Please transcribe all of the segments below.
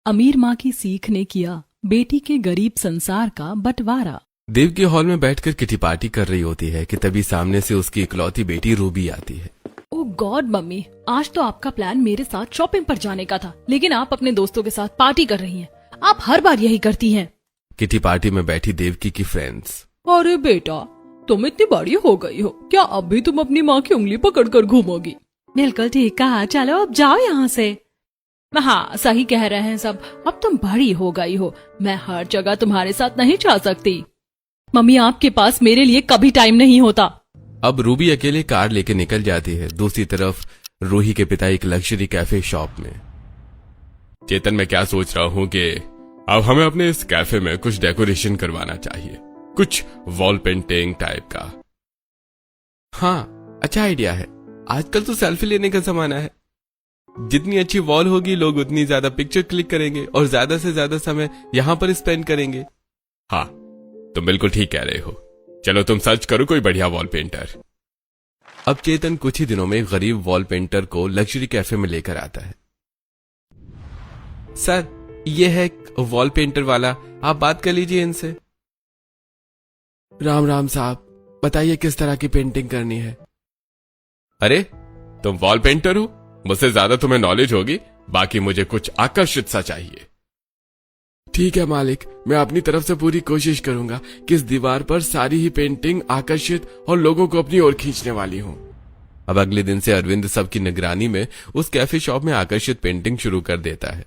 अमीर माँ की सीख ने किया बेटी के गरीब संसार का बंटवारा। देव के हॉल में बैठकर किटी पार्टी कर रही होती है कि तभी सामने से उसकी इकलौती बेटी रूबी आती है। ओह गॉड मम्मी, आज तो आपका प्लान मेरे साथ शॉपिंग पर जाने का था, लेकिन आप अपने दोस्तों के साथ पार्टी कर रही हैं। आप हर बार यही करती हैं। किटी पार्टी में बैठी देवकी की फ्रेंड्स। अरे बेटा, तुम इतनी बड़ी हो गई हो, क्या अब भी तुम अपनी माँ की उंगली पकड़ कर घूमोगी? बिल्कुल ठीक कहा, चलो अब जाओ यहाँ से। हाँ सही कह रहे हैं सब, अब तुम बड़ी हो गई हो, मैं हर जगह तुम्हारे साथ नहीं जा सकती। मम्मी आपके पास मेरे लिए कभी टाइम नहीं होता। अब रूबी अकेले कार लेके निकल जाती है। दूसरी तरफ रूही के पिता एक लग्जरी कैफे शॉप में। चेतन, मैं क्या सोच रहा हूँ कि अब हमें अपने इस कैफे में कुछ डेकोरेशन करवाना चाहिए, कुछ वॉल पेंटिंग टाइप का। हाँ अच्छा आइडिया है, आजकल तो सेल्फी लेने का जमाना है। जितनी अच्छी वॉल होगी लोग उतनी ज्यादा पिक्चर क्लिक करेंगे और ज्यादा से ज्यादा समय यहाँ पर स्पेंड करेंगे। हाँ तुम बिल्कुल ठीक कह रहे हो, चलो तुम सर्च करो कोई बढ़िया वॉल पेंटर। अब चेतन कुछ ही दिनों में गरीब वॉल पेंटर को लग्जरी कैफे में लेकर आता है। सर ये है वॉल पेंटर वाला, आप बात कर लीजिए इनसे। राम राम साहब, बताइए किस तरह की पेंटिंग करनी है। अरे तुम वॉल पेंटर हो, मुझसे ज्यादा तुम्हें नॉलेज होगी, बाकी मुझे कुछ आकर्षित सा चाहिए। ठीक है मालिक, मैं अपनी तरफ से पूरी कोशिश करूंगा कि इस दीवार पर सारी ही पेंटिंग आकर्षित और लोगों को अपनी ओर खींचने वाली हो। अब अगले दिन से अरविंद सबकी निगरानी में उस कैफे शॉप में आकर्षित पेंटिंग शुरू कर देता है।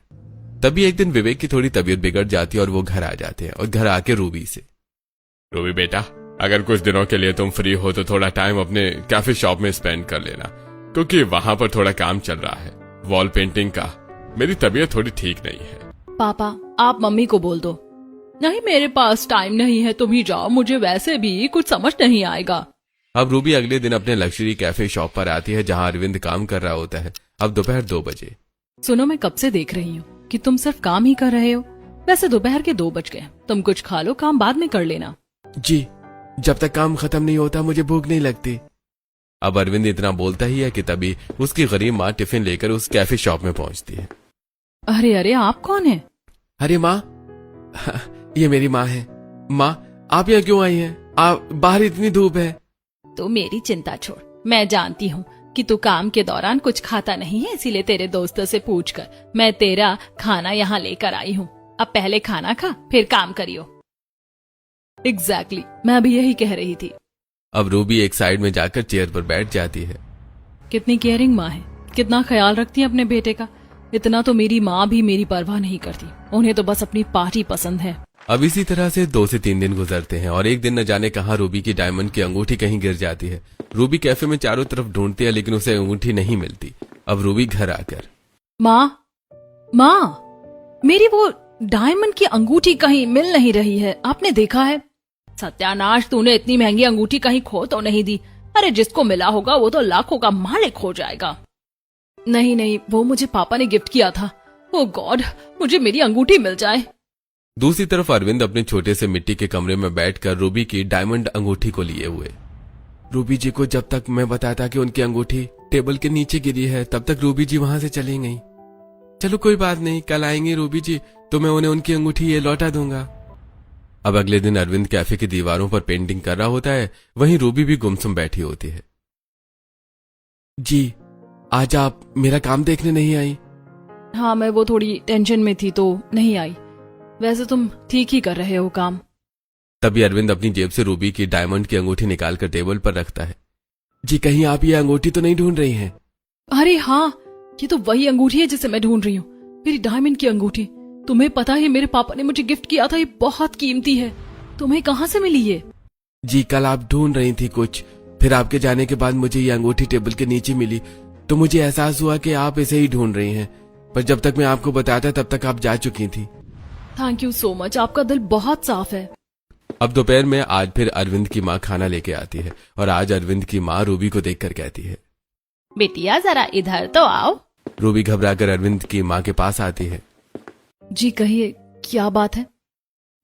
तभी एक दिन विवेक की थोड़ी तबीयत बिगड़ जाती है और वो घर आ जाते हैं और घर आके रूबी से, रूबी बेटा, अगर कुछ दिनों के लिए तुम फ्री हो तो थोड़ा टाइम अपने कैफे शॉप में स्पेंड कर लेना, क्योंकि वहां पर थोड़ा काम चल रहा है वॉल पेंटिंग का। मेरी तबीयत थोड़ी ठीक नहीं है। पापा आप मम्मी को बोल दो। नहीं मेरे पास टाइम नहीं है, तुम ही जाओ, मुझे वैसे भी कुछ समझ नहीं आएगा। अब रूबी अगले दिन अपने लग्जरी कैफे शॉप पर आती है जहां अरविंद काम कर रहा होता है। अब दोपहर 2 बजे। सुनो, मैं कब से देख रही हूँ कि तुम सिर्फ काम ही कर रहे हो। वैसे दोपहर के 2 बज गए, तुम कुछ खा लो, काम बाद में कर लेना। जी, जब तक काम खत्म नहीं होता मुझे भूख नहीं लगती। अब अरविंद इतना बोलता ही है कि तभी उसकी गरीब माँ टिफिन लेकर उस कैफे शॉप में पहुंचती है। अरे अरे आप कौन है? अरे माँ, ये मेरी माँ है। माँ आप यहाँ क्यों आई हैं? आप बाहर इतनी धूप है। तो मेरी चिंता छोड़, मैं जानती हूँ कि तू काम के दौरान कुछ खाता नहीं है, इसीलिए तेरे दोस्तों से पूछकर मैं तेरा खाना यहाँ लेकर आई हूँ। अब पहले खाना खा फिर काम करियो। एग्जैक्टली, मैं भी यही कह रही थी। अब रूबी एक साइड में जाकर चेयर पर बैठ जाती है। कितनी केयरिंग माँ है, कितना ख्याल रखती है अपने बेटे का। इतना तो मेरी माँ भी मेरी परवाह नहीं करती, उन्हें तो बस अपनी पार्टी पसंद है। अब इसी तरह से 2 से 3 दिन गुजरते हैं और एक दिन न जाने कहां रूबी की डायमंड की अंगूठी कहीं गिर जाती है। रूबी कैफे में चारों तरफ ढूंढती है लेकिन उसे अंगूठी नहीं मिलती। अब रूबी घर आकर, माँ मेरी वो डायमंड की अंगूठी कहीं मिल नहीं रही है, आपने देखा है? सत्यानाश, तूने इतनी महंगी अंगूठी कहीं खो तो नहीं दी? अरे जिसको मिला होगा वो तो लाखों का मालिक हो जाएगा। नहीं नहीं, वो मुझे पापा ने गिफ्ट किया था। ओह गॉड, मुझे मेरी अंगूठी मिल जाए। दूसरी तरफ अरविंद अपने छोटे से मिट्टी के कमरे में बैठकर रूबी की डायमंड अंगूठी को लिए हुए। रूबी जी को जब तक मैं बताता कि उनकी अंगूठी टेबल के नीचे गिरी है तब तक रूबी जी वहां से चली गई। चलो कोई बात नहीं, कल आएंगी रूबी जी तो मैं उन्हें उनकी अंगूठी ये लौटा दूंगा। अब अगले दिन अरविंद कैफे की दीवारों पर पेंटिंग कर रहा होता है, वहीं रूबी भी गुमसुम बैठी होती है। जी, आज आप मेरा काम देखने नहीं आई? हाँ मैं वो थोड़ी टेंशन में थी तो नहीं आई। वैसे तुम ठीक ही कर रहे हो काम। तभी अरविंद अपनी जेब से रूबी की डायमंड की अंगूठी निकालकर टेबल पर रखता है। जी, कहीं आप ये अंगूठी तो नहीं ढूंढ रही हैं? अरे हाँ, ये तो वही अंगूठी है जिसे मैं ढूंढ रही हूँ, मेरी डायमंड की अंगूठी। तुम्हें पता है मेरे पापा ने मुझे गिफ्ट किया था, ये बहुत कीमती है। तुम्हें कहाँ से मिली ये? जी, कल आप ढूंढ रही थी कुछ, फिर आपके जाने के बाद मुझे ये अंगूठी टेबल के नीचे मिली तो मुझे एहसास हुआ कि आप इसे ही ढूंढ रही हैं, पर जब तक मैं आपको बताता तब तक आप जा चुकी थी। थैंक यू सो मच, आपका दिल बहुत साफ है। अब दोपहर में आज फिर अरविंद की माँ खाना लेके आती है और आज अरविंद की माँ रूबी को देखकर कहती है, बेटिया जरा इधर तो आओ। रूबी घबराकर अरविंद की माँ के पास आती है। जी कहिए, क्या बात है?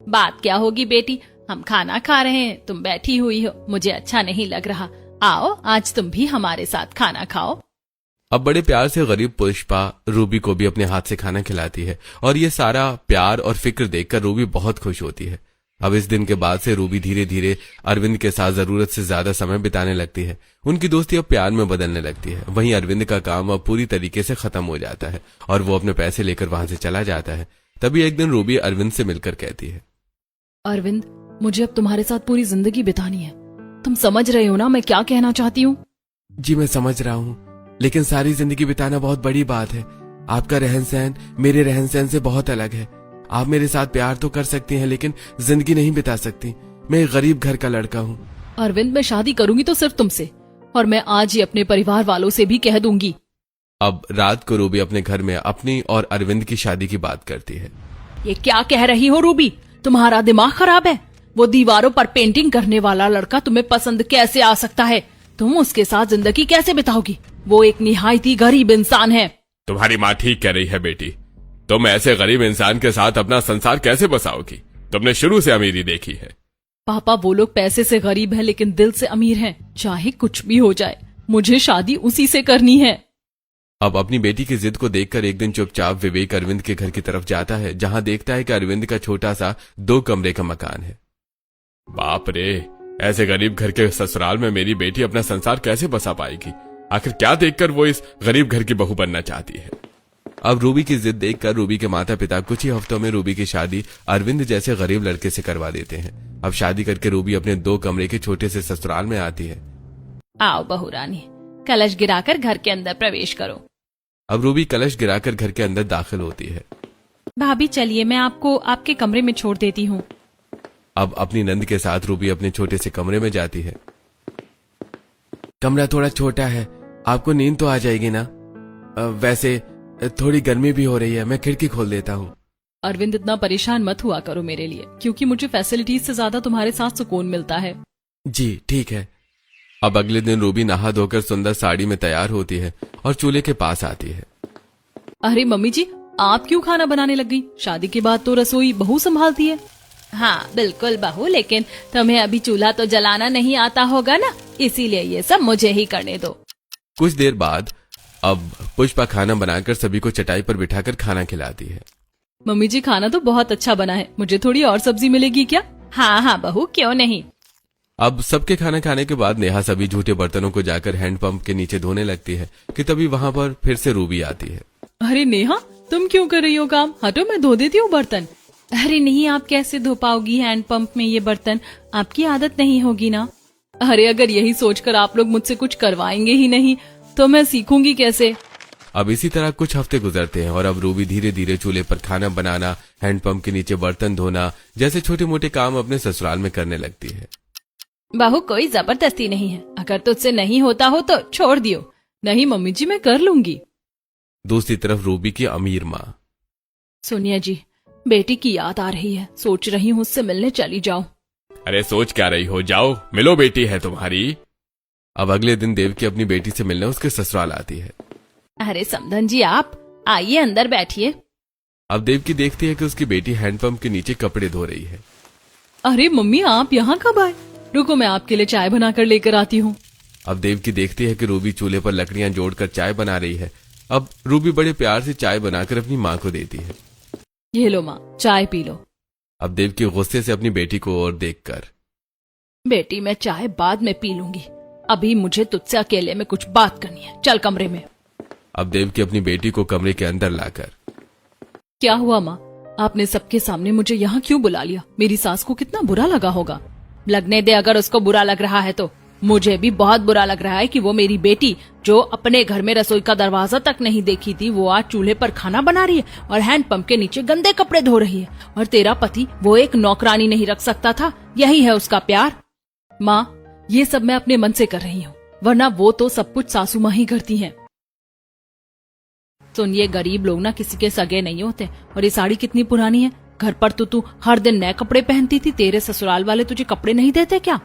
बात क्या होगी बेटी, हम खाना खा रहे हैं, तुम बैठी हुई हो, मुझे अच्छा नहीं लग रहा। आओ आज तुम भी हमारे साथ खाना खाओ। अब बड़े प्यार से गरीब पुष्पा रूबी को भी अपने हाथ से खाना खिलाती है और ये सारा प्यार और फिक्र देखकर रूबी बहुत खुश होती है। अब इस दिन के बाद से रूबी धीरे धीरे अरविंद के साथ जरूरत से ज्यादा समय बिताने लगती है। उनकी दोस्ती अब प्यार में बदलने लगती है। वहीं अरविंद का काम अब पूरी तरीके से खत्म हो जाता है और वो अपने पैसे लेकर वहां से चला जाता है। तभी एक दिन रूबी अरविंद से मिलकर कहती है, अरविंद, मुझे अब तुम्हारे साथ पूरी जिंदगी बितानी है। तुम समझ रहे हो ना मैं क्या कहना चाहती हूँ? जी मैं समझ रहा हूँ, लेकिन सारी जिंदगी बिताना बहुत बड़ी बात है। आपका रहन सहन मेरे रहन सहन से बहुत अलग है। आप मेरे साथ प्यार तो कर सकती हैं लेकिन जिंदगी नहीं बिता सकती। मैं एक गरीब घर का लड़का हूँ। अरविंद, मैं शादी करूंगी तो सिर्फ तुमसे, और मैं आज ही अपने परिवार वालों से भी कह दूंगी। अब रात को रूबी अपने घर में अपनी और अरविंद की शादी की बात करती है। ये क्या कह रही हो रूबी? तुम्हारा दिमाग खराब है? वो दीवारों पर पेंटिंग करने वाला लड़का तुम्हें पसंद कैसे आ सकता है? तुम उसके साथ जिंदगी कैसे बिताओगी? वो एक निहायती गरीब इंसान है। तुम्हारी माँ ठीक कह रही है बेटी। तुम ऐसे गरीब इंसान के साथ अपना संसार कैसे बसाओगी? तुमने शुरू से अमीरी देखी है। पापा, वो लोग पैसे से गरीब हैं लेकिन दिल से अमीर हैं। चाहे कुछ भी हो जाए, मुझे शादी उसी से करनी है। अब अपनी बेटी की जिद को देखकर एक दिन चुपचाप विवेक अरविंद के घर की तरफ जाता है, जहां देखता है कि अरविंद का छोटा सा 2 कमरे का मकान है। बाप रे, ऐसे गरीब घर के ससुराल में मेरी बेटी अपना संसार कैसे बसा पाएगी? आखिर क्या देखकर वो इस गरीब घर की बहू बनना चाहती है? अब रूबी की जिद देखकर रूबी के माता पिता कुछ ही हफ्तों में रूबी की शादी अरविंद जैसे गरीब लड़के से करवा देते हैं। अब शादी करके रूबी अपने 2 कमरे के छोटे से ससुराल में आती है। आओ बहू रानी, कलश गिराकर घर के अंदर प्रवेश करो। अब रूबी कलश गिराकर घर के अंदर दाखिल होती है। भाभी चलिए, मैं आपको आपके कमरे में छोड़ देती हूँ। अब अपनी नंद के साथ रूबी अपने छोटे से कमरे में जाती है। कमरा थोड़ा छोटा है, आपको नींद तो आ जाएगी ना? वैसे थोड़ी गर्मी भी हो रही है, मैं खिड़की खोल देता हूँ। अरविंद, इतना परेशान मत हुआ करो मेरे लिए, क्योंकि मुझे फैसिलिटीज से ज्यादा तुम्हारे साथ सुकून मिलता है। जी ठीक है। अब अगले दिन रूबी नहा धोकर सुंदर साड़ी में तैयार होती है और चूल्हे के पास आती है। अरे मम्मी जी, आप क्यों खाना बनाने लग गई? शादी के बाद तो रसोई बहू संभालती है। हाँ बिल्कुल बहू, लेकिन तुम्हें अभी चूल्हा तो जलाना नहीं आता होगा ना, इसीलिए ये सब मुझे ही करने दो। कुछ देर बाद अब पुष्पा खाना बनाकर सभी को चटाई पर बिठाकर खाना खिलाती है। मम्मी जी, खाना तो बहुत अच्छा बना है, मुझे थोड़ी और सब्जी मिलेगी क्या? हाँ हाँ बहू, क्यों नहीं। अब सबके खाना खाने के बाद नेहा सभी झूठे बर्तनों को जाकर हैंडपंप के नीचे धोने लगती है कि तभी वहां पर फिर से रूबी आती है। अरे नेहा, तुम क्यों कर रही हो काम? हटो, मैं धो देती हूँ बर्तन। अरे नहीं, आप कैसे धो पाओगी हैंडपंप में ये बर्तन? आपकी आदत नहीं होगी ना। अरे अगर यही सोचकर आप लोग मुझसे कुछ करवाएंगे ही नहीं तो मैं सीखूंगी कैसे? अब इसी तरह कुछ हफ्ते गुजरते हैं और अब रूबी धीरे धीरे चूल्हे पर खाना बनाना, हैंडपंप के नीचे बर्तन धोना जैसे छोटे मोटे काम अपने ससुराल में करने लगती है। बहू, कोई जबरदस्ती नहीं है, अगर तुझसे नहीं होता हो तो छोड़ दियो। नहीं मम्मी जी, मैं कर लूंगी। दूसरी तरफ रूबी की अमीर माँ। सोनिया जी, बेटी की याद आ रही है, सोच रही हूँ उससे मिलने चली जाऊं। अरे सोच क्या रही हो, जाओ मिलो, बेटी है तुम्हारी। अब अगले दिन देवकी अपनी बेटी से मिलने उसके ससुराल आती है। अरे समधन जी, आप आइए, अंदर बैठिए। अब देवकी देखती है कि उसकी बेटी हैंडपंप के नीचे कपड़े धो रही है। अरे मम्मी, आप यहाँ कब आए? रुको, मैं आपके लिए चाय बनाकर लेकर आती हूँ। अब देवकी देखती है कि रूबी चूल्हे पर लकड़ियां जोड़कर चाय बना रही है। अब रूबी बड़े प्यार से चाय बनाकर अपनी माँ को देती है। ये लो माँ, चाय पी लो। अब देवकी गुस्से से अपनी बेटी को और देखकर, बेटी मैं चाय बाद में पी लूंगी, अभी मुझे तुझसे अकेले में कुछ बात करनी है, चल कमरे में। अब देवकी अपनी बेटी को कमरे के अंदर लाकर, क्या हुआ माँ? आपने सबके सामने मुझे यहाँ क्यों बुला लिया? मेरी सास को कितना बुरा लगा होगा। लगने दे, अगर उसको बुरा लग रहा है तो मुझे भी बहुत बुरा लग रहा है कि वो मेरी बेटी जो अपने घर में रसोई का दरवाजा तक नहीं देखी थी, वो आज चूल्हे पर खाना बना रही है और हैंडपंप के नीचे गंदे कपड़े धो रही है। और तेरा पति, वो एक नौकरानी नहीं रख सकता था? यही है उसका प्यार? माँ, ये सब मैं अपने मन से कर रही हूँ, वरना वो तो सब कुछ सासू माँ ही करती हैं। सुन, ये गरीब लोग ना किसी के सगे नहीं होते। और ये साड़ी कितनी पुरानी है? घर पर तो तू हर दिन नए कपड़े पहनती थी, तेरे ससुराल वाले तुझे कपड़े नहीं देते क्या?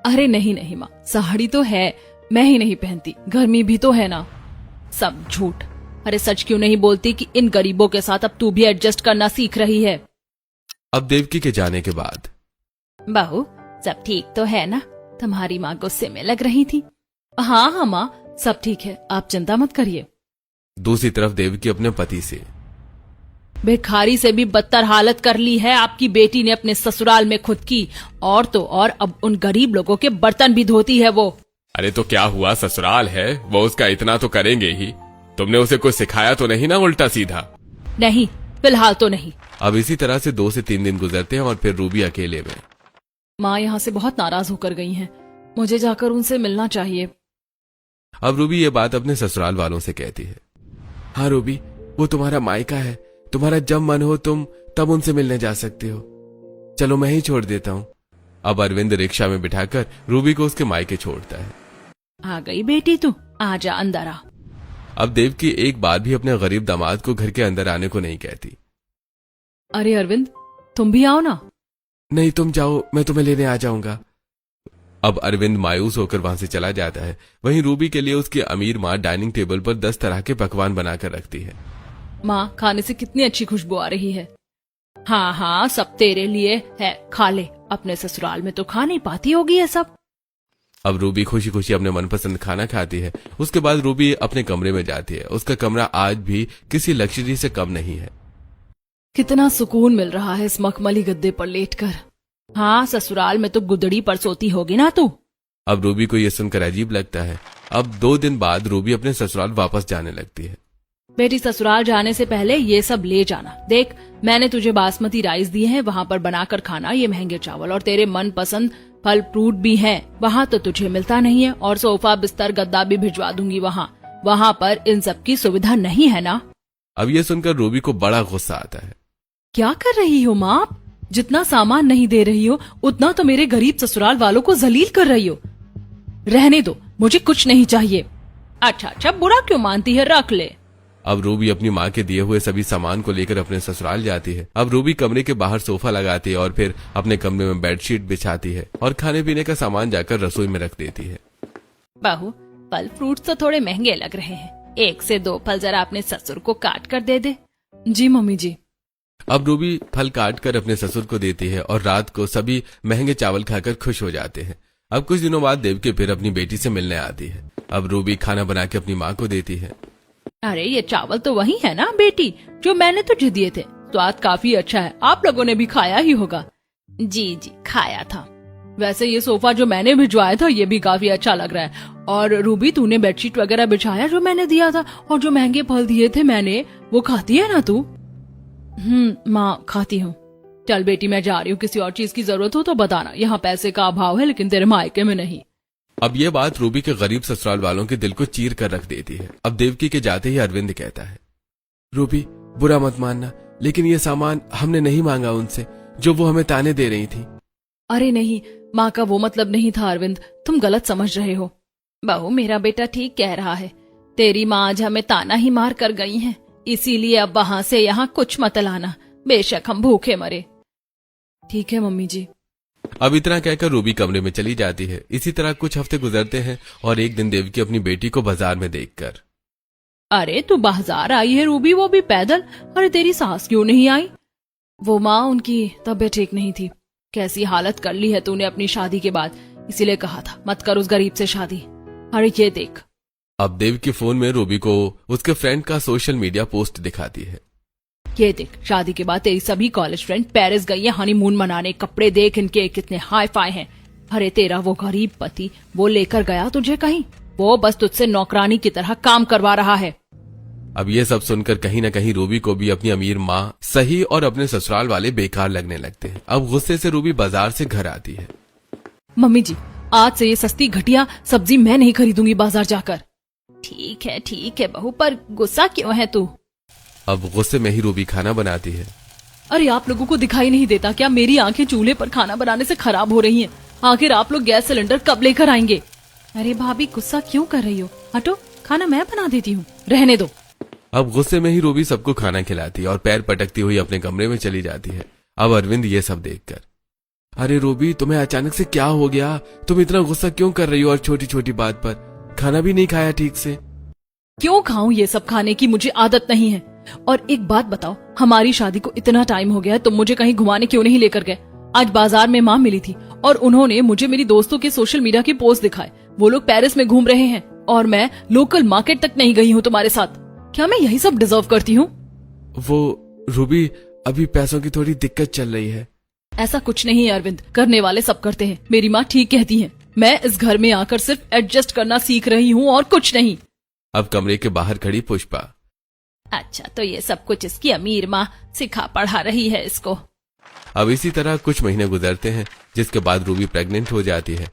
अरे नहीं नहीं माँ, साड़ी तो है, मैं ही नहीं पहनती, गर्मी भी तो है ना। सब झूठ। अरे सच क्यों नहीं बोलती कि इन गरीबों के साथ अब तू भी एडजस्ट करना सीख रही है? अब देवकी के जाने के बाद, बहू सब ठीक तो है ना? तुम्हारी माँ गुस्से में लग रही थी। हाँ हाँ माँ, सब ठीक है, आप चिंता मत करिए। दूसरी तरफ देवकी अपने पति से, भिखारी से भी बदतर हालत कर ली है आपकी बेटी ने अपने ससुराल में खुद की, और तो और अब उन गरीब लोगों के बर्तन भी धोती है वो। अरे तो क्या हुआ, ससुराल है, वो उसका इतना तो करेंगे ही। तुमने उसे कुछ सिखाया तो नहीं ना उल्टा सीधा? नहीं, फिलहाल तो नहीं। अब इसी तरह से 2 से 3 दिन गुजरते हैं और फिर रूबी अकेले में। माँ यहाँ से बहुत नाराज होकर गई हैं, मुझे जाकर उनसे मिलना चाहिए। अब रूबी ये बात अपने ससुराल वालों से कहती है। हाँ रूबी, वो तुम्हारा मायका है, तुम्हारा जब मन हो तुम तब उनसे मिलने जा सकते हो। चलो मैं ही छोड़ देता हूँ। अब अरविंद रिक्शा में बिठाकर रूबी को उसके मायके छोड़ता है। आ गई बेटी तू, आजा अंदर आ। अब देवकी एक बार भी अपने गरीब दामाद को घर के अंदर आने को नहीं कहती। अरे अरविंद, तुम भी आओ ना। नहीं तुम जाओ, मैं तुम्हें लेने आ जाऊंगा। अब अरविंद मायूस होकर वहां से चला जाता है। वहीं रूबी के लिए उसकी अमीर माँ डाइनिंग टेबल पर 10 तरह के पकवान बनाकर रखती है। माँ, खाने से कितनी अच्छी खुशबू आ रही है। हाँ हाँ, सब तेरे लिए है, खा ले। अपने ससुराल में तो खा नहीं पाती होगी ये सब। अब रूबी खुशी खुशी अपने मनपसंद खाना खाती है। उसके बाद रूबी अपने कमरे में जाती है। उसका कमरा आज भी किसी लग्जरी से कम नहीं है। कितना सुकून मिल रहा है इस मखमली गद्दे पर लेटकर। हाँ, ससुराल में तो गुदड़ी पर सोती होगी ना तू। अब रूबी को यह सुनकर अजीब लगता है। अब 2 दिन बाद रूबी अपने ससुराल वापस जाने लगती है। बेटी, ससुराल जाने से पहले ये सब ले जाना। देख, मैंने तुझे बासमती राइस दिए हैं, वहाँ पर बनाकर खाना, ये महंगे चावल और तेरे मनपसंद फल फ्रूट भी हैं। वहाँ तो तुझे मिलता नहीं है, और सोफा बिस्तर गद्दा भी भिजवा दूंगी वहाँ पर इन सब की सुविधा नहीं है ना। अब ये सुनकर रूबी को बड़ा गुस्सा आता है। क्या कर रही हो माँ आप? जितना सामान नहीं दे रही हो उतना तो मेरे गरीब ससुराल वालों को जलील कर रही हो। रहने दो, मुझे कुछ नहीं चाहिए। अच्छा, बुरा क्यों मानती है, रख ले। अब रूबी अपनी माँ के दिए हुए सभी सामान को लेकर अपने ससुराल जाती है। अब रूबी कमरे के बाहर सोफा लगाती है और फिर अपने कमरे में बेडशीट बिछाती है और खाने पीने का सामान जाकर रसोई में रख देती है। बहू, फल फ्रूट तो थोड़े महंगे लग रहे हैं, 1 से 2 फल जरा अपने ससुर को काट कर दे दे। जी मम्मी जी। अब रूबी फल काट कर अपने ससुर को देती है और रात को सभी महंगे चावल खाकर खुश हो जाते हैं। अब कुछ दिनों बाद देवकी फिर अपनी बेटी से मिलने आती है। अब रूबी खाना बना के अपनी माँ को देती है। अरे ये चावल तो वही है ना बेटी, जो मैंने तुझे दिए थे। स्वाद काफी अच्छा है, आप लोगों ने भी खाया ही होगा। जी, खाया था। वैसे ये सोफा जो मैंने भिजवाया था ये भी काफी अच्छा लग रहा है। और रूबी, तूने बेडशीट वगैरह बिछाया जो मैंने दिया था, और जो महंगे फल दिए थे मैंने, वो खाती है ना तू? माँ, खाती हूँ। चल बेटी, मैं जा रही हूँ, किसी और चीज की जरूरत हो तो बताना। यहाँ पैसे का अभाव है, लेकिन तेरे मायके में नहीं। अब ये बात रूबी के गरीब ससुराल वालों के दिल को चीर कर रख देती है। अब देवकी के जाते ही अरविंद कहता है, रूबी बुरा मत मानना, लेकिन ये सामान हमने नहीं मांगा उनसे, जो वो हमें ताने दे रही थी। अरे नहीं, माँ का वो मतलब नहीं था अरविंद, तुम गलत समझ रहे हो। बहू, मेरा बेटा ठीक कह रहा है। तेरी माँ आज हमें ताना ही मार कर गई है, इसीलिए अब वहाँ से यहाँ कुछ मत लाना, बेशक हम भूखे मरे। ठीक है मम्मी जी। अब इतना कहकर रूबी कमरे में चली जाती है। इसी तरह कुछ हफ्ते गुजरते हैं और एक दिन देवकी अपनी बेटी को बाजार में देखकर, अरे तू बाजार आई है रूबी, वो भी पैदल? अरे तेरी सास क्यों नहीं आई? वो माँ, उनकी तबीयत ठीक नहीं थी। कैसी हालत कर ली है तूने अपनी शादी के बाद, इसीलिए कहा था मत कर उस गरीब से शादी। अरे ये देख। अब देवकी फोन में रूबी को उसके फ्रेंड का सोशल मीडिया पोस्ट दिखाती है। ये देख, शादी के बाद तेरी सभी कॉलेज फ्रेंड पेरिस गई है हनीमून मनाने, कपड़े देख इनके कितने हाई फाई हैं। अरे तेरा वो गरीब पति, वो लेकर गया तुझे कहीं? वो बस तुझसे नौकरानी की तरह काम करवा रहा है। अब ये सब सुनकर कहीं न कहीं रूबी को भी अपनी अमीर माँ सही और अपने ससुराल वाले बेकार लगने लगते हैं। अब गुस्से से रूबी बाजार से घर आती है। मम्मी जी, आज से ये सस्ती घटिया सब्जी मैं नहीं खरीदूंगी बाजार जाकर। ठीक है बहू, पर गुस्सा क्यों है तू? अब गुस्से में ही रूबी खाना बनाती है। अरे आप लोगों को दिखाई नहीं देता क्या, मेरी आंखें चूल्हे पर खाना बनाने से खराब हो रही हैं। आखिर आप लोग गैस सिलेंडर कब लेकर आएंगे? अरे भाभी, गुस्सा क्यों कर रही हो? हटो, खाना मैं बना देती हूँ, रहने दो। अब गुस्से में ही रूबी सबको खाना खिलाती है और पैर पटकती हुई अपने कमरे में चली जाती है। अब अरविंद ये सब देखकर, अरे रूबी, तुम्हें अचानक से क्या हो गया? तुम इतना गुस्सा क्यों कर रही हो? और छोटी छोटी बात पर खाना भी नहीं खाया ठीक से। क्यों खाऊं ये सब? खाने की मुझे आदत नहीं है। और एक बात बताओ, हमारी शादी को इतना टाइम हो गया है, तुम मुझे कहीं घुमाने क्यों नहीं लेकर गए? आज बाजार में माँ मिली थी और उन्होंने मुझे मेरी दोस्तों के सोशल मीडिया के पोस्ट दिखाए। वो लोग पेरिस में घूम रहे हैं। और मैं लोकल मार्केट तक नहीं गई हूँ तुम्हारे साथ। क्या मैं यही सब डिजर्व करती हूँ? वो रूबी, अभी पैसों की थोड़ी दिक्कत चल रही है। ऐसा कुछ नहीं है अरविंद, करने वाले सब करते हैं। मेरी माँ ठीक कहती है। मैं इस घर में आकर सिर्फ एडजस्ट करना सीख रही हूँ और कुछ नहीं। अब कमरे के बाहर खड़ी पुष्पा। अच्छा, तो ये सब कुछ इसकी अमीर माँ सिखा पढ़ा रही है इसको। अब इसी तरह कुछ महीने गुजरते हैं, जिसके बाद रूबी प्रेग्नेंट हो जाती है।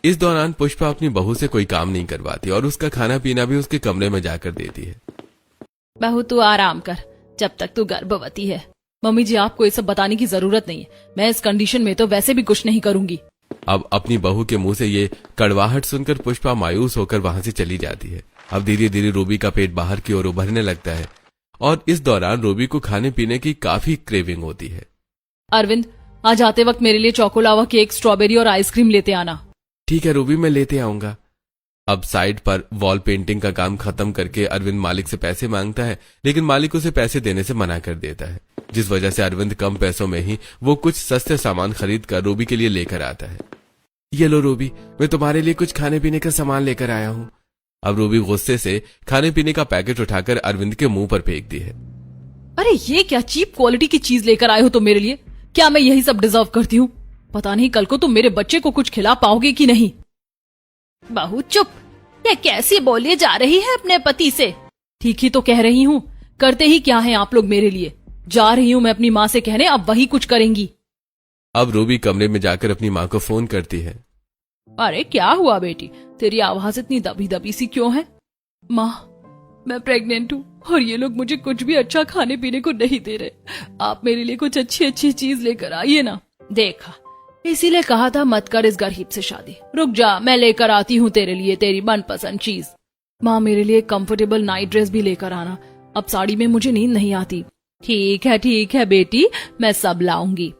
इस दौरान पुष्पा अपनी बहू से कोई काम नहीं करवाती और उसका खाना पीना भी उसके कमरे में जाकर देती है। बहू तू आराम कर जब तक तू गर्भवती है। मम्मी जी, आपको ये सब बताने की जरूरत नहीं है। मैं इस कंडीशन में तो वैसे भी कुछ नहीं करूंगी। अब अपनी बहू के मुंह से ये कड़वाहट सुनकर पुष्पा मायूस होकर वहां से चली जाती है। अब धीरे धीरे रूबी का पेट बाहर की ओर उभरने लगता है और इस दौरान रूबी को खाने पीने की काफी क्रेविंग होती है। अरविंद, आज आते वक्त मेरे लिए चोकोलावा केक, स्ट्रॉबेरी और आइसक्रीम लेते आना। ठीक है रूबी, मैं लेते आऊंगा। अब साइड पर वॉल पेंटिंग का काम खत्म करके अरविंद मालिक से पैसे मांगता है, लेकिन मालिक उसे पैसे देने से मना कर देता है, जिस वजह से अरविंद कम पैसों में ही वो कुछ सस्ते सामान खरीद कर रूबी के लिए लेकर आता है। ये लो रूबी, मैं तुम्हारे लिए कुछ खाने पीने का सामान लेकर आया हूँ। अब रूबी गुस्से से खाने पीने का पैकेट उठाकर अरविंद के मुंह पर फेंक दी है। अरे ये क्या चीप क्वालिटी की चीज लेकर आए हो तुम मेरे लिए? क्या मैं यही सब डिजर्व करती हूँ? पता नहीं कल को तुम मेरे बच्चे को कुछ खिला पाओगे कि नहीं। बहू चुप, ये कैसी बोली जा रही है अपने पति से? ठीक ही तो कह रही हूँ। करते ही क्या है आप लोग मेरे लिए? जा रही हूँ मैं अपनी माँ से कहने, अब वही कुछ करेंगी। अब रूबी कमरे में जाकर अपनी माँ को फोन करती है। अरे क्या हुआ बेटी, तेरी आवाज इतनी दबी दबी सी क्यों है? माँ, मैं प्रेग्नेंट हूँ और ये लोग मुझे कुछ भी अच्छा खाने पीने को नहीं दे रहे। आप मेरे लिए कुछ अच्छी अच्छी चीज लेकर आइए ना। देखा, इसीलिए कहा था मत कर इस गरीब से शादी। रुक जा, मैं लेकर आती हूँ तेरे लिए तेरी मनपसंद चीज। माँ, मेरे लिए कंफर्टेबल नाइट ड्रेस भी लेकर आना। अब साड़ी में मुझे नींद नहीं आती। ठीक है बेटी, मैं सब लाऊंगी।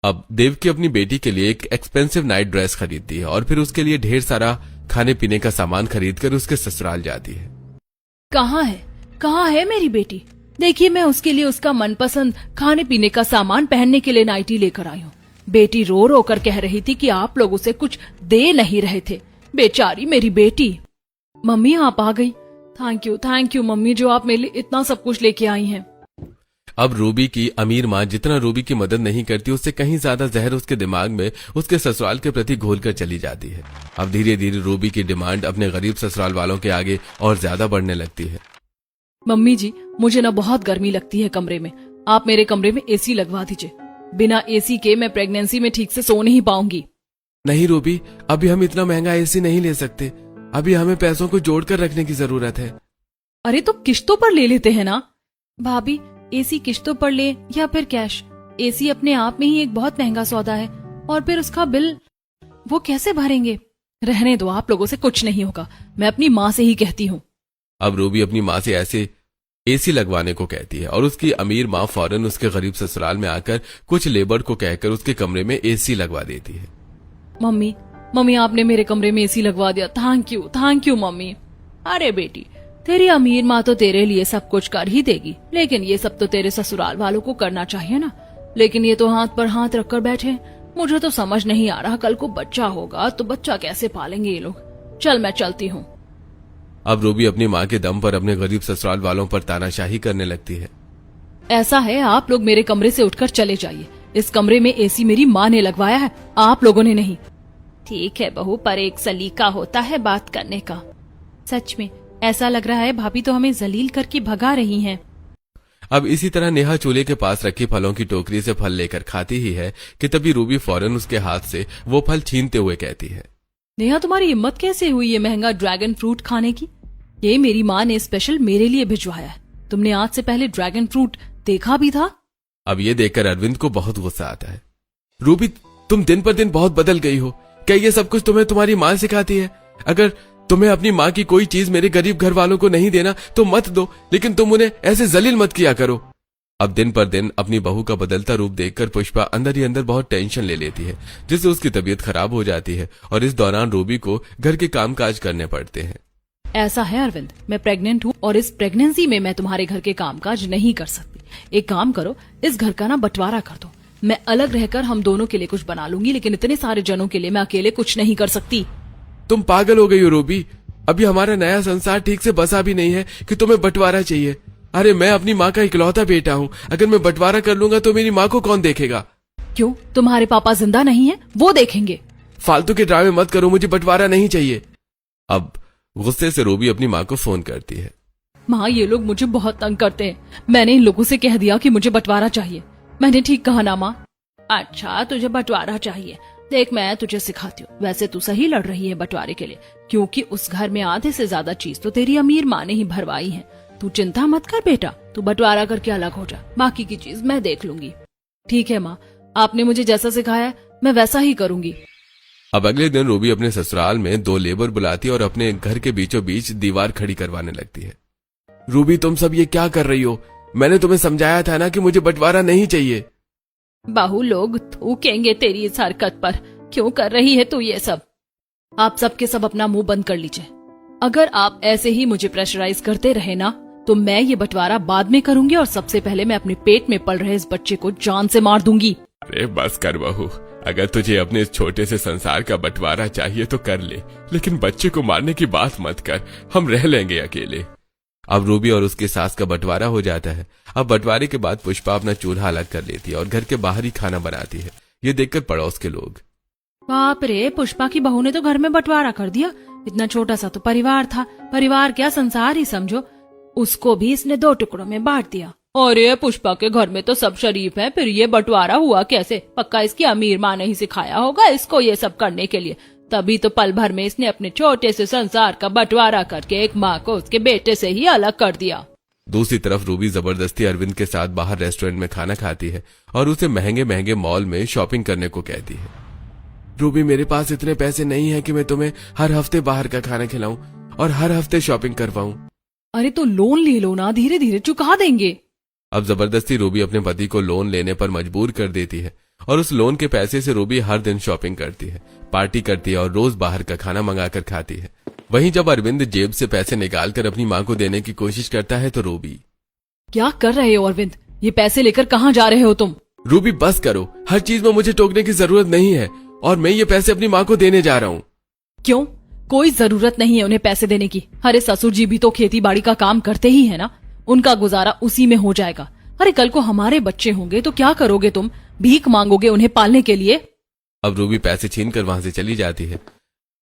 अब देवकी अपनी बेटी के लिए एक एक्सपेंसिव नाइट ड्रेस खरीदती है और फिर उसके लिए ढेर सारा खाने पीने का सामान खरीदकर उसके ससुराल जाती है। कहाँ है मेरी बेटी? देखिए, मैं उसके लिए उसका मनपसंद खाने पीने का सामान, पहनने के लिए नाइटी लेकर आई हूँ। बेटी रो रो कर कह रही थी कि आप लोग उसे कुछ दे नहीं रहे थे। बेचारी मेरी बेटी। मम्मी, आप आ गई। थैंक यू मम्मी, जो आप मेरे लिए इतना सब कुछ लेके आई हैं। अब रूबी की अमीर माँ जितना रूबी की मदद नहीं करती, उससे कहीं ज्यादा जहर उसके दिमाग में उसके ससुराल के प्रति घोलकर चली जाती है। अब धीरे धीरे रूबी की डिमांड अपने गरीब ससुराल वालों के आगे और ज्यादा बढ़ने लगती है। मम्मी जी, मुझे ना बहुत गर्मी लगती है कमरे में। आप मेरे कमरे में एसी लगवा दीजिए। बिना एसी के मैं प्रेगनेंसी में ठीक से सो नहीं पाऊंगी। नहीं रूबी, अभी हम इतना महंगा एसी नहीं ले सकते। अभी हमें पैसों को जोड़कर रखने की जरूरत है। अरे तो किश्तों पर ले लेते हैं ना। भाभी, एसी किश्तों पर ले या फिर कैश, एसी अपने आप में ही एक बहुत महंगा सौदा है और फिर उसका बिल वो कैसे भरेंगे? रहने दो, आप लोगों से कुछ नहीं होगा। मैं अपनी माँ से ही कहती हूँ। अब रूबी अपनी माँ से ऐसे एसी लगवाने को कहती है और उसकी अमीर माँ फौरन उसके गरीब ससुराल में आकर कुछ लेबर को कहकर उसके कमरे में एसी लगवा देती है। मम्मी, आपने मेरे कमरे में एसी लगवा दिया। Thank you mummy. अरे बेटी, तेरी अमीर माँ तो तेरे लिए सब कुछ कर ही देगी, लेकिन ये सब तो तेरे ससुराल वालों को करना चाहिए ना। लेकिन ये तो हाथ पर हाथ रखकर बैठे। मुझे तो समझ नहीं आ रहा, कल को बच्चा होगा तो बच्चा कैसे पालेंगे ये लोग। चल, मैं चलती हूँ। अब रूबी अपनी माँ के दम पर अपने गरीब ससुराल वालों पर तानाशाही करने लगती है। ऐसा है, आप लोग मेरे कमरे से उठकर चले जाइए। इस कमरे में एसी मेरी माँ ने लगवाया है, आप लोगों ने नहीं। ठीक है बहू, पर एक सलीका होता है बात करने का। सच में ऐसा लग रहा है भाभी तो हमें जलील करके भगा रही हैं। अब इसी तरह नेहा चूल्हे के पास रखी फलों की टोकरी से फल लेकर खाती ही है कि तभी रूबी फौरन उसके हाथ से वो फल छीनते हुए कहती है, नेहा, तुम्हारी हिम्मत कैसे हुई ये महंगा ड्रैगन फ्रूट खाने की? ये मेरी माँ ने स्पेशल मेरे लिए भिजवाया है। तुमने आज से पहले ड्रैगन फ्रूट देखा भी था? अब ये देखकर अरविंद को बहुत गुस्सा आता है। रूबी, तुम दिन पर दिन बहुत बदल गई हो। क्या ये सब कुछ तुम्हें तुम्हारी माँ सिखाती है? अगर तुम्हें अपनी माँ की कोई चीज मेरे गरीब घर वालों को नहीं देना तो मत दो, लेकिन तुम उन्हें ऐसे जलील मत किया करो। अब दिन पर दिन अपनी बहू का बदलता रूप देखकर पुष्पा अंदर ही अंदर बहुत टेंशन ले लेती है, जिससे उसकी तबीयत खराब हो जाती है और इस दौरान रूबी को घर के कामकाज करने पड़ते हैं। ऐसा है अरविंद, मैं प्रेग्नेंट हूँ और इस प्रेगनेंसी में मैं तुम्हारे घर के कामकाज नहीं कर सकती। एक काम करो, इस घर का ना बंटवारा कर दो। मैं अलग रहकर हम दोनों के लिए कुछ बना लूंगी, लेकिन इतने सारे जनों के लिए मैं अकेले कुछ नहीं कर सकती। तुम पागल हो गई हो रूबी। अभी हमारा नया संसार ठीक से बसा भी नहीं है कि तुम्हें बंटवारा चाहिए। अरे मैं अपनी माँ का इकलौता बेटा हूँ, अगर मैं बंटवारा कर लूंगा तो मेरी माँ को कौन देखेगा? क्यों, तुम्हारे पापा जिंदा नहीं है, वो देखेंगे। फालतू के ड्रामे मत करो, मुझे बंटवारा नहीं चाहिए। अब गुस्से से रूबी अपनी माँ को फोन करती है। माँ, ये लोग मुझे बहुत तंग करते हैं। मैंने इन लोगों से कह दिया कि मुझे बंटवारा चाहिए। मैंने ठीक कहा ना माँ? अच्छा, तुझे बंटवारा चाहिए। देख, मैं तुझे सिखाती हूँ। वैसे तू सही लड़ रही है बंटवारे के लिए, क्योंकि उस घर में आधे से ज्यादा चीज तो तेरी अमीर माँ ने ही भरवाई है। तू चिंता मत कर बेटा, तू बंटवारा करके अलग हो जा, बाकी की चीज मैं देख लूंगी। ठीक है माँ, आपने मुझे जैसा सिखाया है मैं वैसा ही करूंगी। अब अगले दिन रूबी अपने ससुराल में 2 लेबर बुलाती है और अपने घर के बीचों बीच दीवार खड़ी करवाने लगती है। रूबी, तुम सब ये क्या कर रही हो? मैंने तुम्हें समझाया था ना कि मुझे बंटवारा नहीं चाहिए। बहू लोग थूकेंगे तेरी इस हरकत पर। क्यों कर रही है तू ये सब? आप सब के सब अपना मुंह बंद कर लीजिए। अगर आप ऐसे ही मुझे प्रेशराइज करते रहे ना, तो मैं ये बंटवारा बाद में करूंगी और सबसे पहले मैं अपने पेट में पल रहे इस बच्चे को जान से मार दूंगी। अरे बस कर बहू, अगर तुझे अपने इस छोटे से संसार का बंटवारा चाहिए तो कर ले, लेकिन बच्चे को मारने की बात मत कर, हम रह लेंगे अकेले। अब रूबी और उसके सास का बंटवारा हो जाता है। अब बंटवारे के बाद पुष्पा अपना चूल्हा अलग कर लेती है और घर के बाहर ही खाना बनाती है। ये देखकर पड़ोस के लोग, बाप रे, पुष्पा की बहू ने तो घर में बंटवारा कर दिया। इतना छोटा सा तो परिवार था, परिवार क्या संसार ही समझो, उसको भी इसने 2 टुकड़ों में बांट दिया। और ये पुष्पा के घर में तो सब शरीफ हैं, फिर ये बंटवारा हुआ कैसे? पक्का इसकी अमीर माँ ने ही सिखाया होगा इसको ये सब करने के लिए, तभी तो पल भर में इसने अपने छोटे से संसार का बंटवारा करके एक माँ को उसके बेटे से ही अलग कर दिया। दूसरी तरफ रूबी जबरदस्ती अरविंद के साथ बाहर रेस्टोरेंट में खाना खाती है और उसे महंगे महंगे मॉल में शॉपिंग करने को कहती है। रूबी, मेरे पास इतने पैसे नहीं है कि मैं तुम्हें हर हफ्ते बाहर का खाना खिलाऊं और हर हफ्ते शॉपिंग करवाऊं। अरे तो लोन ले लो ना, धीरे धीरे चुका देंगे। अब जबरदस्ती रूबी अपने पति को लोन लेने पर मजबूर कर देती है और उस लोन के पैसे से रूबी हर दिन शॉपिंग करती है, पार्टी करती है और रोज बाहर का खाना मंगाकर खाती है। वहीं जब अरविंद जेब से पैसे निकालकर अपनी माँ को देने की कोशिश करता है तो रूबी, क्या कर रहे हो अरविंद? ये पैसे लेकर कहाँ जा रहे हो तुम? रूबी बस करो, हर चीज में मुझे टोकने की जरूरत नहीं है और मैं ये पैसे अपनी माँ को देने जा रहा हूँ। क्यों? कोई जरूरत नहीं है उन्हें पैसे देने की। अरे ससुर जी भी तो खेती बाड़ी का काम करते ही है ना, उनका गुजारा उसी में हो जाएगा। अरे कल को हमारे बच्चे होंगे तो क्या करोगे तुम? भीख मांगोगे उन्हें पालने के लिए? अब रूबी पैसे छीनकर वहां से चली जाती है।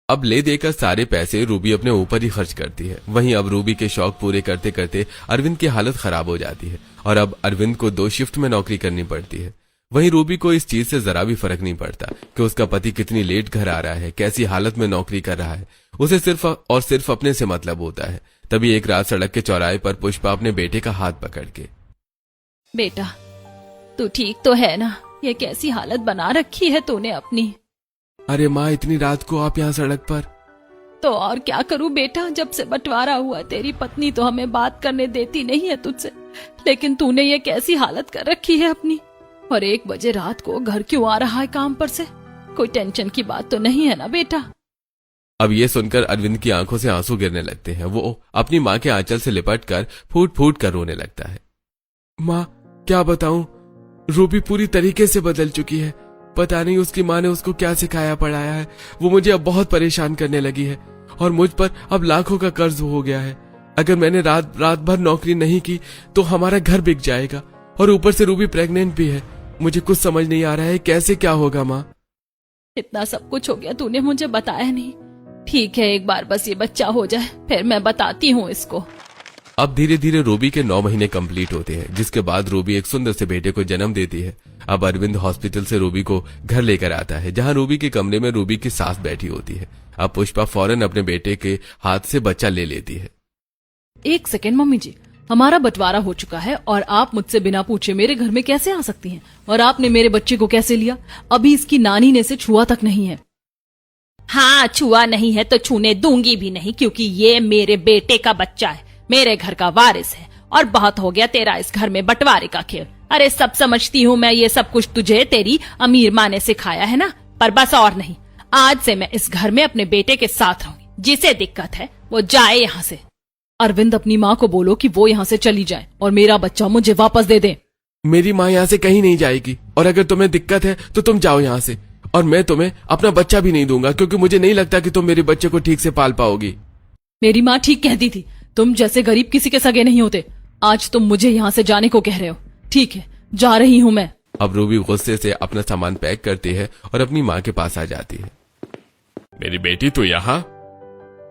अब ले देकर सारे पैसे रूबी अपने ऊपर ही खर्च करती है। वहीं अब रूबी के शौक पूरे करते करते अरविंद की हालत खराब हो जाती है और अब अरविंद को 2 शिफ्ट में नौकरी करनी पड़ती है। वहीं रूबी को इस चीज से जरा भी फर्क नहीं पड़ता कि उसका पति कितनी लेट घर आ रहा है, कैसी हालत में नौकरी कर रहा है। उसे सिर्फ और सिर्फ अपने से मतलब होता है। तभी एक रात सड़क के चौराहे पर पुष्पा अपने बेटे का हाथ पकड़ के, बेटा तू ठीक तो है ना? ये कैसी हालत बना रखी है तूने अपनी? अरे माँ, इतनी रात को आप यहाँ सड़क पर? तो और क्या करूं बेटा, जब से बंटवारा हुआ तेरी पत्नी तो हमें बात करने देती नहीं है तुझसे, लेकिन तूने ये कैसी हालत कर रखी है अपनी। और 1 बजे रात को घर क्यों आ रहा है काम पर से? कोई टेंशन की बात तो नहीं है ना बेटा? अब ये सुनकर अरविंद की आंखों से आंसू गिरने लगते हैं। वो अपनी माँ के आंचल से लिपटकर फूट फूट कर रोने लगता है। माँ, क्या बताऊं, रूबी पूरी तरीके से बदल चुकी है। पता नहीं उसकी माँ ने उसको क्या सिखाया पढ़ाया है, वो मुझे अब बहुत परेशान करने लगी है और मुझ पर अब लाखों का कर्ज हो गया है। अगर मैंने रात भर नौकरी नहीं की तो हमारा घर बिक जाएगा और ऊपर से रूबी प्रेग्नेंट भी है। मुझे कुछ समझ नहीं आ रहा है कैसे क्या होगा। माँ, इतना सब कुछ हो गया, तूने मुझे बताया नहीं। ठीक है, एक बार बस ये बच्चा हो जाए, फिर मैं बताती हूँ इसको। अब धीरे धीरे रूबी के 9 महीने कंप्लीट होते हैं, जिसके बाद रूबी एक सुंदर से बेटे को जन्म देती है। अब अरविंद हॉस्पिटल से रूबी को घर लेकर आता है, जहां रूबी के कमरे में रूबी की सास बैठी होती है। अब पुष्पा फौरन अपने बेटे के हाथ से बच्चा ले लेती है। 1 सेकेंड मम्मी जी, हमारा बंटवारा हो चुका है और आप मुझसे बिना पूछे मेरे घर में कैसे आ सकती हैं? और आपने मेरे बच्चे को कैसे लिया? अभी इसकी नानी ने इसे छुआ तक नहीं है। हाँ, छुआ नहीं है तो छूने दूंगी भी नहीं, क्योंकि ये मेरे बेटे का बच्चा है, मेरे घर का वारिस है। और बहुत हो गया तेरा इस घर में बंटवारे का खेल। अरे सब समझती हूँ मैं, ये सब कुछ तुझे तेरी अमीर माँ ने सिखाया है ना, पर बस और नहीं। आज से मैं इस घर में अपने बेटे के साथ रहूंगी। जिसे दिक्कत है वो जाए यहाँ से। अरविंद, अपनी माँ को बोलो कि वो यहाँ से चली जाए और मेरा बच्चा मुझे वापस दे दे। मेरी माँ यहाँ से कहीं नहीं जाएगी और अगर तुम्हें दिक्कत है तो तुम जाओ यहाँ से, और मैं तुम्हें अपना बच्चा भी नहीं दूंगा, क्योंकि मुझे नहीं लगता कि तुम मेरे बच्चे को ठीक से पाल पाओगी। मेरी माँ ठीक कहती थी, तुम जैसे गरीब किसी के सगे नहीं होते। आज तुम मुझे यहाँ से जाने को कह रहे हो। ठीक है, जा रही हूँ मैं। अब रूबी गुस्से से अपना सामान पैक करती है और अपनी माँ के पास आ जाती है। मेरी बेटी तू यहाँ?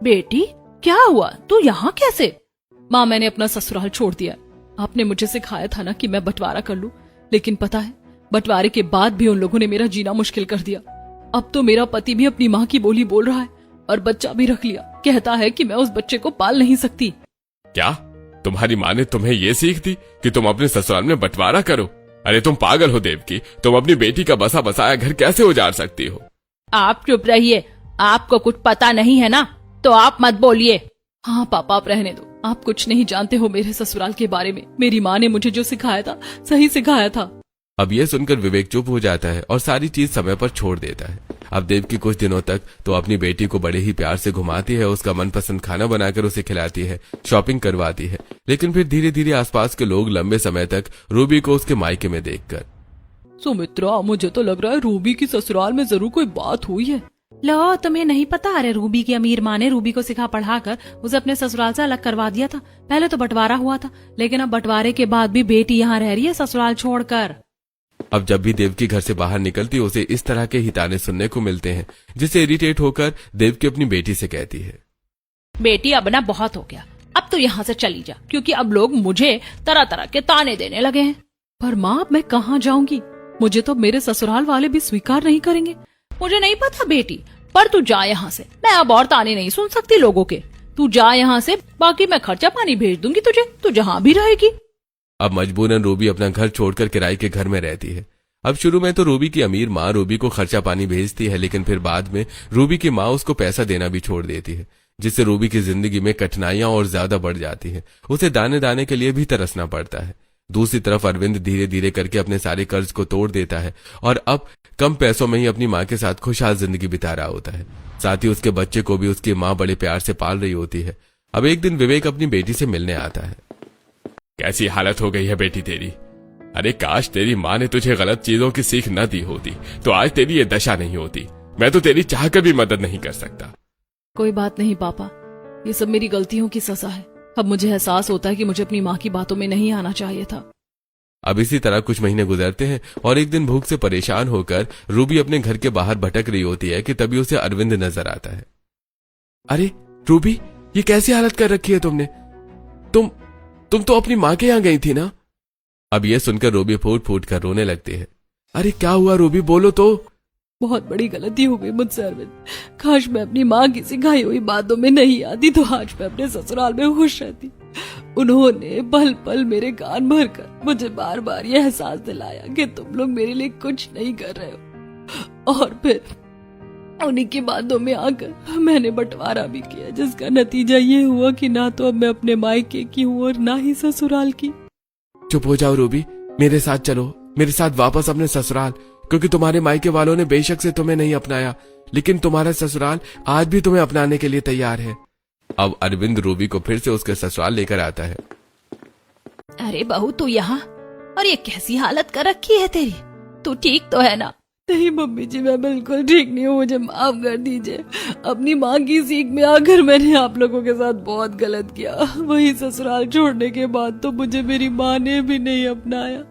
बेटी, क्या हुआ? तू यहाँ कैसे? माँ, मैंने अपना ससुराल छोड़ दिया। आपने मुझे सिखाया था ना कि मैं बंटवारा कर लूं, लेकिन पता है बंटवारे के बाद भी उन लोगों ने मेरा जीना मुश्किल कर दिया। अब तो मेरा पति भी अपनी माँ की बोली बोल रहा है और बच्चा भी रख लिया। कहता है कि मैं उस बच्चे को पाल नहीं सकती। क्या तुम्हारी माँ ने तुम्हें ये सीख दी कि तुम अपने ससुराल में बंटवारा करो? अरे तुम पागल हो देवकी, तुम अपनी बेटी का बसा बसाया घर कैसे उजाड़ सकती हो? आप चुप रहिए, आपको कुछ पता नहीं है ना, तो आप मत बोलिए। हाँ पापा, आप रहने दो, आप कुछ नहीं जानते हो मेरे ससुराल के बारे में। मेरी माँ ने मुझे जो सिखाया था सही सिखाया था। अब ये सुनकर विवेक चुप हो जाता है और सारी चीज समय पर छोड़ देता है। अब देवकी कुछ दिनों तक तो अपनी बेटी को बड़े ही प्यार से घुमाती है, उसका मनपसंद खाना बनाकर उसे खिलाती है, शॉपिंग करवाती है। लेकिन फिर धीरे धीरे आसपास के लोग लंबे समय तक रूबी को उसके मायके में देखकर, सुमित्रा, मुझे तो लग रहा है रूबी की ससुराल में जरूर कोई बात हुई है। लो, तुम्हें नहीं पता? अरे रूबी की अमीर माँ ने रूबी को सिखा पढ़ाकर उसे अपने ससुराल से अलग करवा दिया था। पहले तो बंटवारा हुआ था, लेकिन अब बंटवारे के बाद भी बेटी यहाँ रह रही है ससुराल छोड़कर। अब जब भी देवकी घर से बाहर निकलती है उसे इस तरह के ही ताने सुनने को मिलते हैं, जिससे इरिटेट होकर देवकी अपनी बेटी से कहती है, बेटी अब ना बहुत हो गया, अब तो यहाँ से चली जा, क्योंकि अब लोग मुझे तरह तरह के ताने देने लगे हैं। पर माँ, अब मैं कहाँ जाऊंगी? मुझे तो मेरे ससुराल वाले भी स्वीकार नहीं करेंगे। मुझे नहीं पता बेटी, पर तू जा यहाँ से। मैं अब और ताने नहीं सुन सकती लोगों के। तू जा यहाँ से, बाकी मैं खर्चा पानी भेज दूंगी तुझे, तू जहाँ भी रहेगी। अब मजबूरन रूबी अपना घर छोड़कर किराए के घर में रहती है। अब शुरू में तो रूबी की अमीर माँ रूबी को खर्चा पानी भेजती है, लेकिन फिर बाद में रूबी की माँ उसको पैसा देना भी छोड़ देती है, जिससे रूबी की जिंदगी में कठिनाइयां और ज्यादा बढ़ जाती है। उसे दाने दाने के लिए भी तरसना पड़ता है। दूसरी तरफ अरविंद धीरे धीरे करके अपने सारे कर्ज को तोड़ देता है और अब कम पैसों में ही अपनी माँ के साथ खुशहाल जिंदगी बिता रहा होता है। साथ ही उसके बच्चे को भी उसकी माँ बड़े प्यार से पाल रही होती है। अब एक दिन विवेक अपनी बेटी से मिलने आता है। कैसी हालत हो गई है बेटी तेरी? अरे काश तेरी माँ ने तुझे गलत चीजों की सीख न दी होती तो आज तेरी ये दशा नहीं होती। मैं तो तेरी चाहकर भी मदद नहीं कर सकता। कोई बात नहीं पापा, ये सब मेरी गलतियों की सजा है। अब मुझे एहसास होता है कि मुझे अपनी माँ की बातों में नहीं आना चाहिए था। अब इसी तरह कुछ महीने गुजरते हैं और एक दिन भूख से परेशान होकर रूबी अपने घर के बाहर भटक रही होती है कि तभी उसे अरविंद नजर आता है। अरे रूबी, ये कैसी हालत कर रखी है तुमने? तुम तो अपनी माँ के यहाँ गई थी ना? अब ये सुनकर रूबी फूट फूट कर रोने लगती है। अरे क्या हुआ रूबी, बोलो तो। बहुत बड़ी गलती हो गई मुझसे अरविंद। काश मैं अपनी माँ की सिखाई हुई बातों में नहीं आती तो आज मैं अपने ससुराल में खुश रहती। उन्होंने पल पल मेरे कान भरकर मुझे बार बार यह एहसास दिलाया कि तुम लोग मेरे लिए कुछ नहीं कर रहे हो, और फिर उन्हीं की बातों में आकर मैंने बंटवारा भी किया, जिसका नतीजा ये हुआ कि ना तो अब मैं अपने मायके की हूँ और ना ही ससुराल की। चुप हो जाओ रूबी, मेरे साथ चलो, मेरे साथ वापस अपने ससुराल। क्योंकि तुम्हारे मायके वालों ने बेशक से तुम्हें नहीं अपनाया, लेकिन तुम्हारा ससुराल आज भी तुम्हें अपनाने के लिए तैयार है। अब अरविंद रूबी को फिर से उसके ससुराल लेकर आता है। अरे बहू, तू यहाँ, और ये कैसी हालत कर रखी है तेरी? तू ठीक तो है ना? नहीं मम्मी जी, मैं बिल्कुल ठीक नहीं हूँ, मुझे माफ कर दीजिए। अपनी माँ की सीख में आकर मैंने आप लोगों के साथ बहुत गलत किया। वही ससुराल छोड़ने के बाद तो मुझे मेरी माँ ने भी नहीं अपनाया।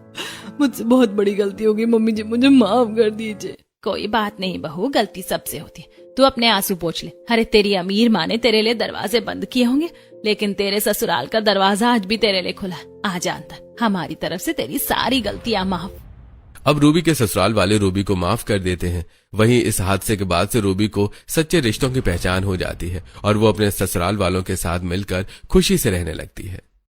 मुझसे बहुत बड़ी गलती हो गई मम्मी जी, मुझे माफ कर दीजिए। कोई बात नहीं बहू, गलती सबसे होती है। तू अपने आंसू पोंछ ले। अरे तेरी अमीर माँ ने तेरे लिए दरवाजे बंद किए होंगे, लेकिन तेरे ससुराल का दरवाजा आज भी तेरे लिए खुला। आ जा अंदर, हमारी तरफ से तेरी सारी गलतियां माफ। अब रूबी के ससुराल वाले रूबी को माफ कर देते हैं। वहीं इस हादसे के बाद से रूबी को सच्चे रिश्तों की पहचान हो जाती है और वो अपने ससुराल वालों के साथ मिलकर खुशी से रहने लगती है।